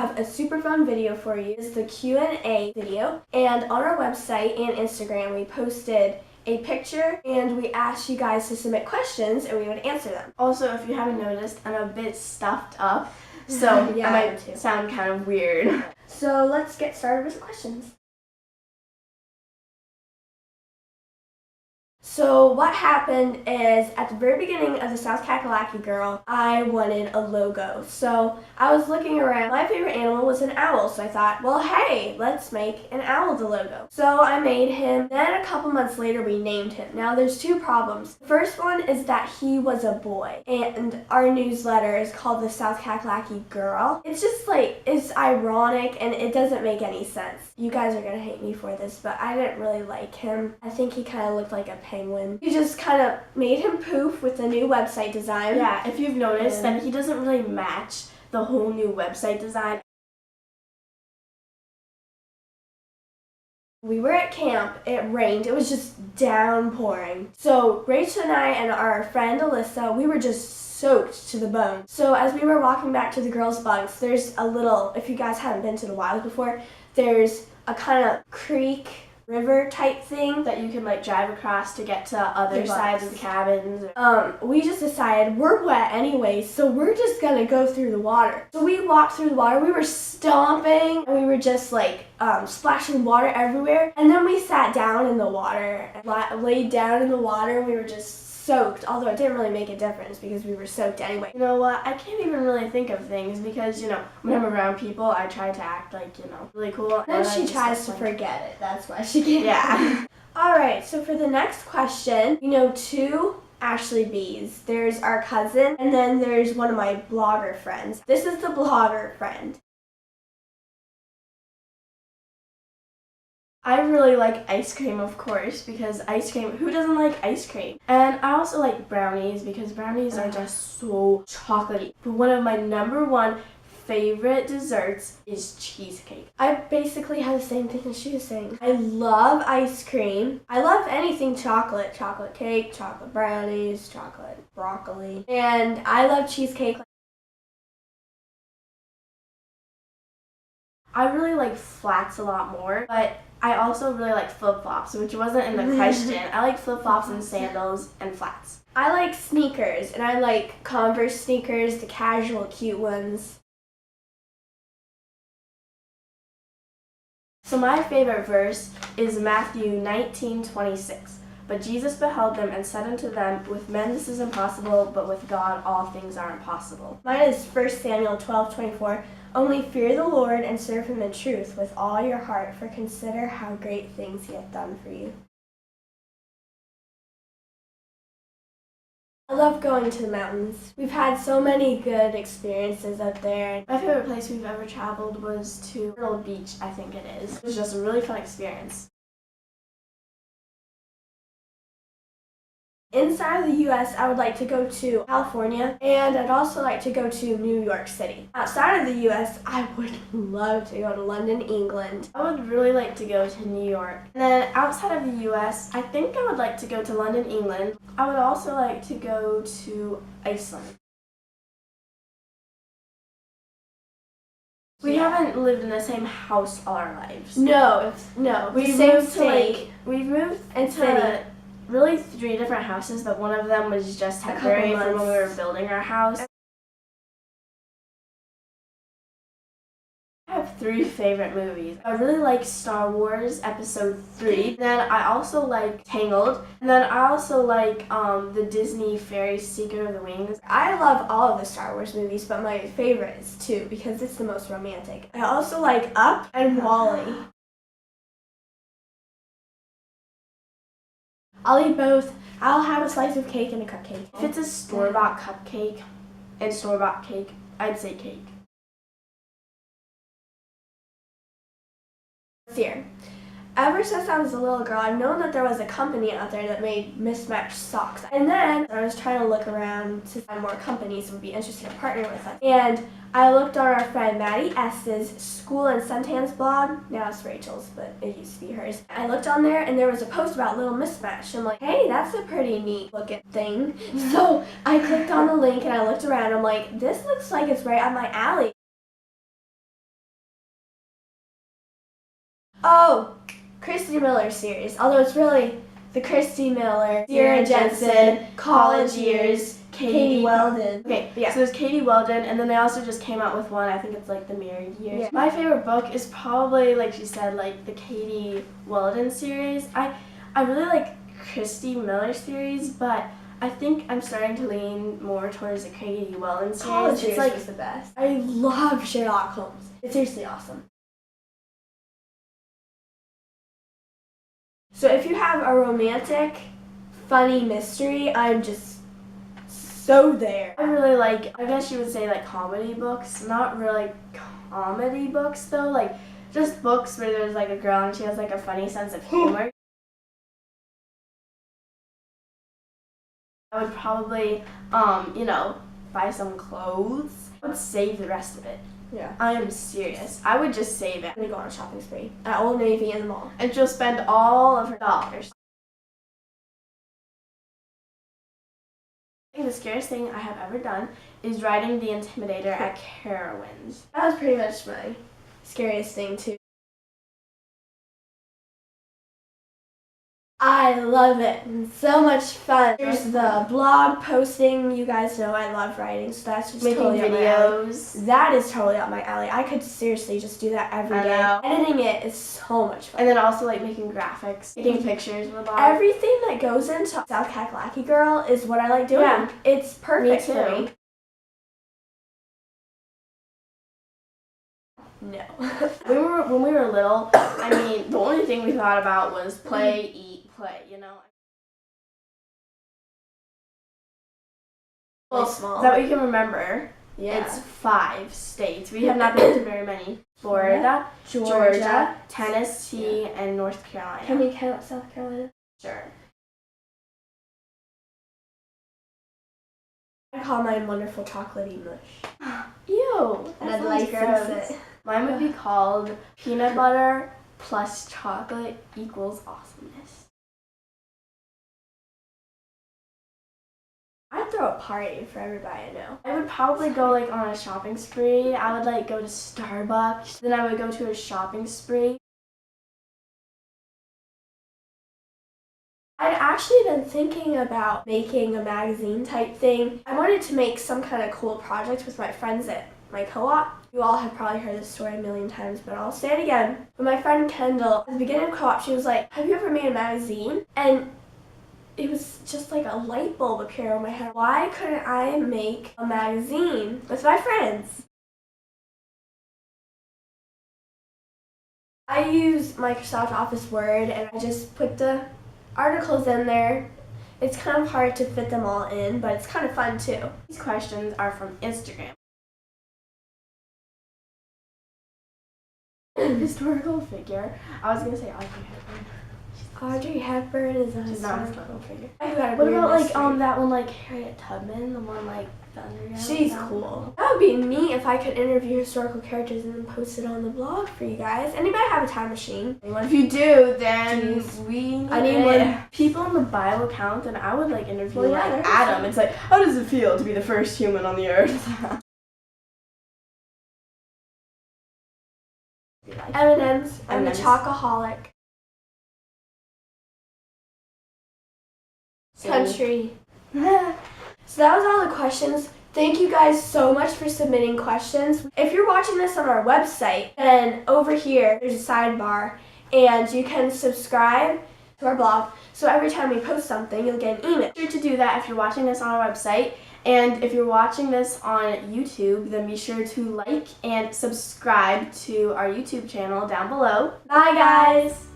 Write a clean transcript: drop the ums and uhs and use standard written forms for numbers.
have a super fun video for you. It's the Q&A video, and on our website and Instagram we posted a picture and we asked you guys to submit questions and we would answer them. Also, if you haven't noticed, I'm a bit stuffed up, so Yeah, I might sound kind of weird. So let's get started with the questions. So what happened is, at the very beginning of the South Kakalaki Girl, I wanted a logo. So I was looking around. My favorite animal was an owl, so I thought, well, hey, let's make an owl the logo. So I made him. Then a couple months later, we named him. Now there's two problems. The first one is that he was a boy, and our newsletter is called the South Kakalaki Girl. It's just like, it's ironic and it doesn't make any sense. You guys are gonna hate me for this, but I didn't really like him. I think he kind of looked like a penguin. You just kind of made him poof with the new website design. Yeah, if you've noticed, then he doesn't really match the whole new website design. We were at camp, it rained, it was just downpouring. So Rachel and I and our friend Alyssa, we were just soaked to the bone. So as we were walking back to the girls' bunks, there's a little, if you guys haven't been to the wilds before, there's a kind of creek, river type thing that you can like drive across to get to other sides of the cabins. We just decided we're wet anyway, so we're just gonna go through the water. So we walked through the water, we were stomping, and we were just like splashing water everywhere. And then we sat down in the water, laid down in the water, and we were just soaked, although it didn't really make a difference because we were soaked anyway. You know what, I can't even really think of things because, you know, when I'm around people, I try to act like, you know, really cool. And then she tries to forget it, that's why she can't. Yeah. Alright, so for the next question, you know, two Ashley B's. There's our cousin, and then there's one of my blogger friends. This is the blogger friend. I really like ice cream, of course, because ice cream, who doesn't like ice cream? And I also like brownies because brownies are just so chocolatey. But one of my number one favorite desserts is cheesecake. I basically have the same thing as she was saying. I love ice cream. I love anything chocolate. Chocolate cake, chocolate brownies, chocolate broccoli. And I love cheesecake. I really like flats a lot more, but I also really like flip-flops, which wasn't in the question. I like flip-flops and sandals and flats. I like sneakers, and I like Converse sneakers, the casual cute ones. So my favorite verse is Matthew 19:26. But Jesus beheld them and said unto them, with men this is impossible, but with God all things are impossible. Mine is 1 Samuel 12:24. Only fear the Lord and serve him in truth with all your heart, for consider how great things he hath done for you. I love going to the mountains. We've had so many good experiences up there. My favorite place we've ever traveled was to Myrtle Beach, I think it is. It was just a really fun experience. Inside of the U.S., I would like to go to California, and I'd also like to go to New York City. Outside of the U.S., I would love to go to London, England. I would really like to go to New York. And then outside of the U.S., I think I would like to go to London, England. I would also like to go to Iceland. We haven't lived in the same house all our lives. No. We've moved to really 3 different houses, but one of them was just temporary from when we were building our house. I have 3 favorite movies. I really like Star Wars Episode 3. Then I also like Tangled. And then I also like the Disney Fairy Secret of the Wings. I love all of the Star Wars movies, but my favorite is 2 because it's the most romantic. I also like Up and WALL-E. I'll eat both. I'll have a slice of cake and a cupcake. If it's a store-bought cupcake and store-bought cake, I'd say cake. Here. Ever since I was a little girl, I've known that there was a company out there that made MissMatched socks. And then I was trying to look around to find more companies that would be interested in partnering with us. And I looked on our friend Maddie S's School and Suntan's blog. Now it's Rachel's, but it used to be hers. I looked on there and there was a post about Little MissMatched. I'm like, hey, that's a pretty neat looking thing. So I clicked on the link and I looked around. I'm like, this looks like it's right up my alley. Oh, Christy Miller series. Although it's really the Christy Miller, Sierra Jensen, College Years, Katie Weldon. Okay, Yeah. so there's Katie Weldon, and then they also just came out with one. I think it's like the Married Years. Yeah. My favorite book is probably, like she said, like the Katie Weldon series. I really like Christy Miller series, but I think I'm starting to lean more towards the Katie Weldon series. College Years It's like was the best. I love Sherlock Holmes. It's seriously awesome. So if you have a romantic, funny mystery, I'm just so there. I really like, I guess you would say like comedy books. Not really comedy books though, like just books where there's like a girl and she has like a funny sense of humor. I would probably, buy some clothes. I would save the rest of it. Yeah. I am serious. I would just save it. I'm gonna go on a shopping spree at Old Navy and the mall. And she'll spend all of her dollars. I think the scariest thing I have ever done is riding the Intimidator at Carowinds. That was pretty much my scariest thing too. I love it. It's so much fun. There's the blog posting. You guys know I love writing, so that's just Making totally up my alley. videos. That is totally up my alley. I could seriously just do that every I day. know. Editing it is so much fun. And then also like making graphics, taking pictures with blog. Everything that goes into South Kakalaki Girl is what I like doing. Yeah. It's perfect Me for too. me. No. When we were little, I mean, the only thing we thought about was play, eat, play, you know? Well, small. Is that what you can remember? Yeah. It's 5 states. We have not been to very many. Florida, Georgia, Tennessee, and North Carolina. Can we count South Carolina? Sure. I call mine Wonderful Chocolatey Mush. Ew, And that I'd sounds license gross. it. Mine would be called Peanut Butter plus Chocolate equals Awesomeness. I'd throw a party for everybody I know. I would probably go like on a shopping spree. I would like go to Starbucks. Then I would go to a shopping spree. I'd actually been thinking about making a magazine type thing. I wanted to make some kind of cool project with my friends at my co-op. You all have probably heard this story a million times, but I'll say it again. But my friend Kendall, at the beginning of co-op, she was like, have you ever made a magazine? And it was just like a light bulb appeared on my head. Why couldn't I make a magazine with my friends? I use Microsoft Office Word and I just put the articles in there. It's kind of hard to fit them all in, but it's kind of fun too. These questions are from Instagram. Historical figure. I was gonna say Audrey Hepburn. Audrey Hepburn is a She's not a historical historical figure. figure. What about like that one like Harriet Tubman, the one like the underground? She's cool. That would be neat if I could interview historical characters and then post it on the blog for you guys. Anybody have a time machine? If you do, then Jeez. I need one. People in the Bible count, and I would like interview Well, yeah, like there's Adam. some. It's like, how does it feel to be the first human on the earth? M&M's. I'm a M&Ms. chocoholic. Country. So that was all the questions. Thank you guys so much for submitting questions. If you're watching this on our website, then over here there's a sidebar and you can subscribe to our blog. So every time we post something, you'll get an email. Be sure to do that if you're watching this on our website. And if you're watching this on YouTube, then be sure to like and subscribe to our YouTube channel down below. Bye guys!